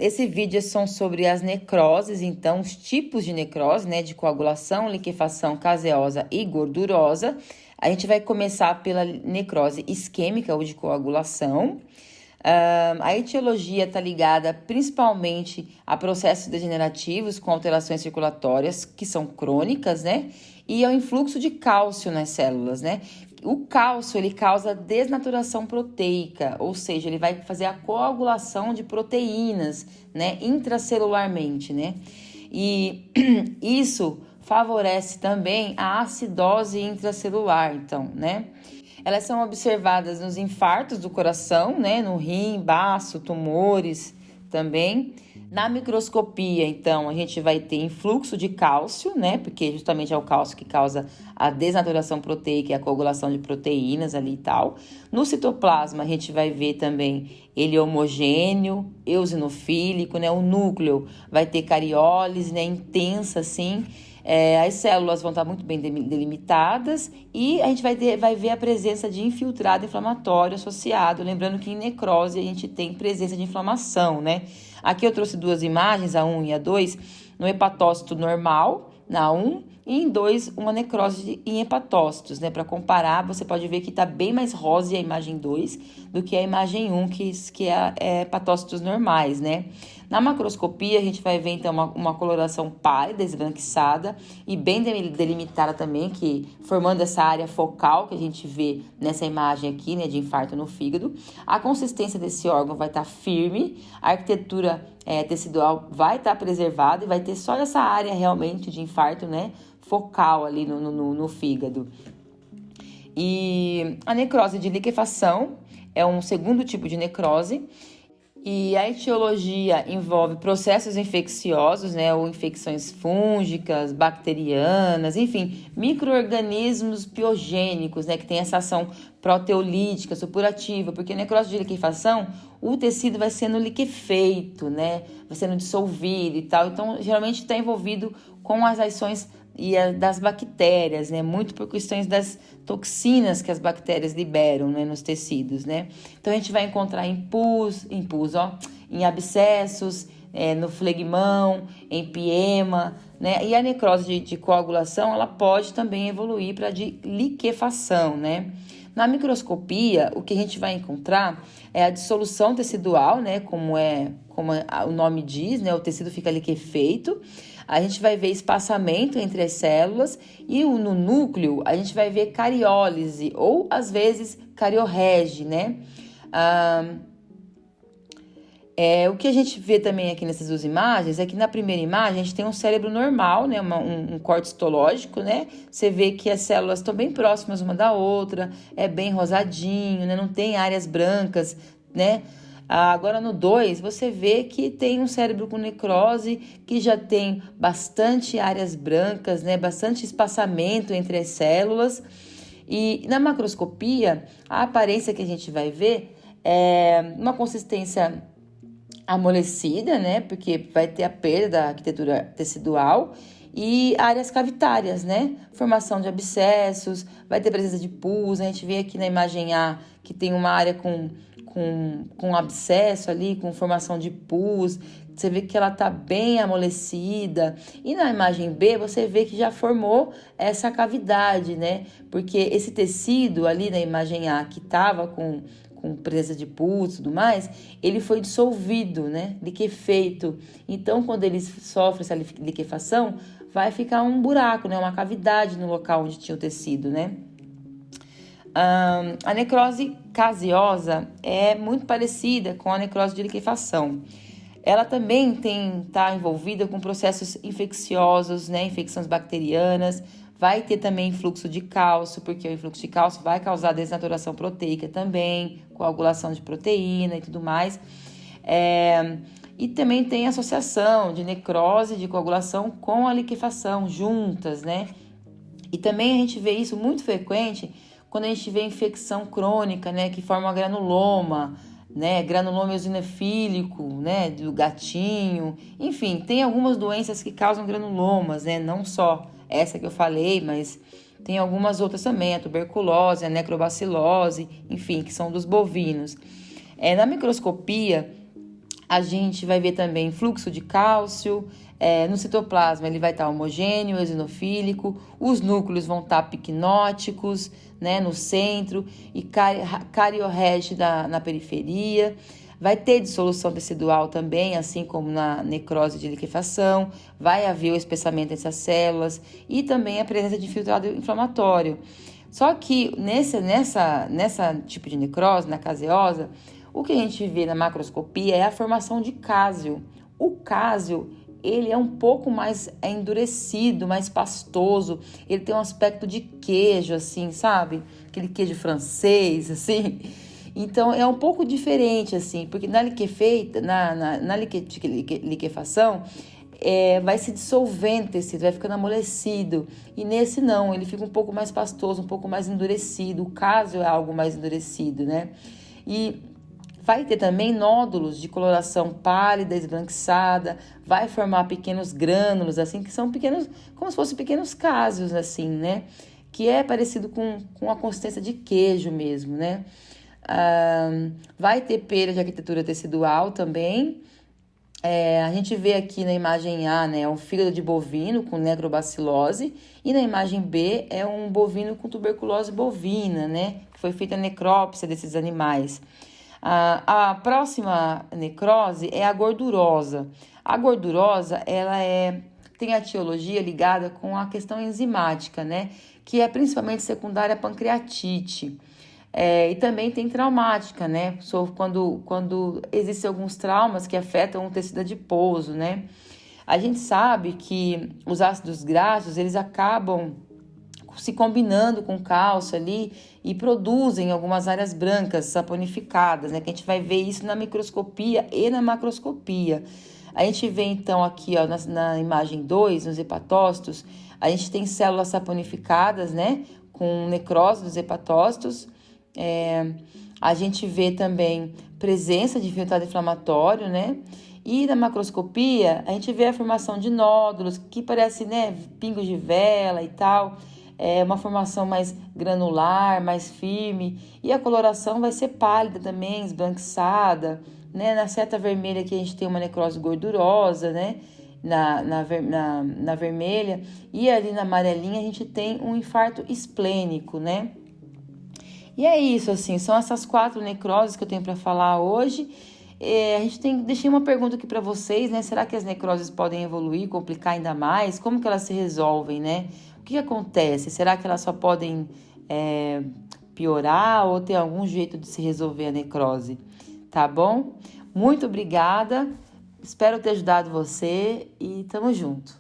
Esse vídeo são sobre as necroses, então, os tipos de necrose, né? De coagulação, liquefação caseosa e gordurosa. A gente vai começar pela necrose isquêmica ou de coagulação. A etiologia está ligada principalmente a processos degenerativos com alterações circulatórias, que são crônicas, né? E ao influxo de cálcio nas células, né? O cálcio, ele causa desnaturação proteica, ou seja, ele vai fazer a coagulação de proteínas, né? Intracelularmente, né? E isso favorece também a acidose intracelular, então, né? Elas são observadas nos infartos do coração, né? No rim, baço, tumores também. Na microscopia, então, a gente vai ter influxo de cálcio, né? Porque justamente é o cálcio que causa a desnaturação proteica e a coagulação de proteínas ali e tal. No citoplasma, a gente vai ver também ele homogêneo, eosinofílico, né? O núcleo vai ter cariólise, né? Intensa, assim. As células vão estar muito bem delimitadas e a gente vai ver a presença de infiltrado inflamatório associado. Lembrando que em necrose a gente tem presença de inflamação, né? Aqui eu trouxe duas imagens, a 1 e a 2, no hepatócito normal, na 1, e em 2, uma necrose em hepatócitos, né? Para comparar, você pode ver que está bem mais rosa a imagem 2 do que a imagem 1, que é hepatócitos normais, né? Na macroscopia, a gente vai ver, então, uma coloração pálida, esbranquiçada e bem delimitada também, que formando essa área focal que a gente vê nessa imagem aqui, né, de infarto no fígado. A consistência desse órgão vai estar firme, a arquitetura tecidual vai estar preservada e vai ter só essa área realmente de infarto, né, focal ali no fígado. E a necrose de liquefação é um segundo tipo de necrose. E a etiologia envolve processos infecciosos, né, ou infecções fúngicas, bacterianas, enfim, micro-organismos piogênicos, né, que tem essa ação proteolítica, supurativa, porque necrose de liquefação, o tecido vai sendo liquefeito, né, vai sendo dissolvido e tal, então geralmente está envolvido com as ações das bactérias, né? Muito por questões das toxinas que as bactérias liberam, né, nos tecidos, né? Então a gente vai encontrar em abscessos, no flegmão, em piema, né? E a necrose de coagulação, ela pode também evoluir para de liquefação, né? Na microscopia, o que a gente vai encontrar é a dissolução tecidual, né? Como o nome diz, né? O tecido fica liquefeito. A gente vai ver espaçamento entre as células e no núcleo a gente vai ver cariólise ou às vezes cariorrege, né? O que a gente vê também aqui nessas duas imagens é que na primeira imagem a gente tem um cérebro normal, né? Um corte histológico, né? Você vê que as células estão bem próximas uma da outra, é bem rosadinho, né? Não tem áreas brancas, né? Agora no 2, você vê que tem um cérebro com necrose, que já tem bastante áreas brancas, né? Bastante espaçamento entre as células. E na macroscopia, a aparência que a gente vai ver é uma consistência amolecida, né? Porque vai ter a perda da arquitetura tecidual e áreas cavitárias, né? Formação de abscessos, vai ter presença de pus. A gente vê aqui na imagem A que tem uma área com abscesso ali, com formação de pus. Você vê que ela tá bem amolecida. E na imagem B, você vê que já formou essa cavidade, né? Porque esse tecido ali na imagem A, que tava com presença de pus e tudo mais, ele foi dissolvido, né? Liquefeito. Então, quando ele sofre essa liquefação, vai ficar um buraco, né? Uma cavidade no local onde tinha o tecido, né? A necrose caseosa é muito parecida com a necrose de liquefação. Ela também está envolvida com processos infecciosos, né? Infecções bacterianas. Vai ter também influxo de cálcio, porque o influxo de cálcio vai causar desnaturação proteica também, coagulação de proteína e tudo mais. E também tem associação de necrose, de coagulação com a liquefação juntas, né? E também a gente vê isso muito frequente quando a gente vê infecção crônica, né? Que forma granuloma, né? Granuloma eosinofílico, né? Do gatinho. Enfim, tem algumas doenças que causam granulomas, né? Não só essa que eu falei, mas tem algumas outras também, a tuberculose, a necrobacilose, enfim, que são dos bovinos. Na microscopia, A gente vai ver também fluxo de cálcio. No citoplasma ele vai estar homogêneo, eosinofílico, os núcleos vão estar picnóticos, né, no centro, e cariorreste na periferia. Vai ter dissolução tecidual também, assim como na necrose de liquefação. Vai haver o espessamento dessas células e também a presença de infiltrado inflamatório. Só que nessa tipo de necrose, na caseosa, o que a gente vê na macroscopia é a formação de cásio. O cásio, ele é um pouco mais endurecido, mais pastoso. Ele tem um aspecto de queijo, assim, sabe? Aquele queijo francês, assim. Então, é um pouco diferente, assim, porque na liquefação, vai se dissolvendo o tecido, vai ficando amolecido. E nesse não, ele fica um pouco mais pastoso, um pouco mais endurecido. O cásio é algo mais endurecido, né? E vai ter também nódulos de coloração pálida, esbranquiçada, vai formar pequenos grânulos, assim, que são pequenos, como se fossem pequenos cásios, assim, né? Que é parecido com a consistência de queijo mesmo, né? Vai ter perda de arquitetura tecidual também. A gente vê aqui na imagem A, né, um fígado de bovino com necrobacilose, e na imagem B é um bovino com tuberculose bovina, né, que foi feita a necrópsia desses animais. A próxima necrose é a gordurosa. A gordurosa, tem a etiologia ligada com a questão enzimática, né, que é principalmente secundária à pancreatite. E também tem traumática, né? Quando existem alguns traumas que afetam o tecido adiposo, né? A gente sabe que os ácidos graxos, eles acabam se combinando com cálcio ali e produzem algumas áreas brancas saponificadas, né? Que a gente vai ver isso na microscopia e na macroscopia. A gente vê então aqui, ó, na imagem 2, nos hepatócitos, a gente tem células saponificadas, né? Com necrose dos hepatócitos. A gente vê também presença de infiltrado inflamatório, né? E na macroscopia, a gente vê a formação de nódulos, que parece, né, pingos de vela e tal. É uma formação mais granular, mais firme. E a coloração vai ser pálida também, esbranquiçada, né? Na seta vermelha aqui a gente tem uma necrose gordurosa, né? Na vermelha. E ali na amarelinha a gente tem um infarto esplênico, né? E é isso, assim, são essas 4 necroses que eu tenho para falar hoje. Deixei uma pergunta aqui para vocês, né? Será que as necroses podem evoluir, complicar ainda mais? Como que elas se resolvem, né? O que acontece? Será que elas só podem piorar ou ter algum jeito de se resolver a necrose? Tá bom? Muito obrigada. Espero ter ajudado você e tamo junto.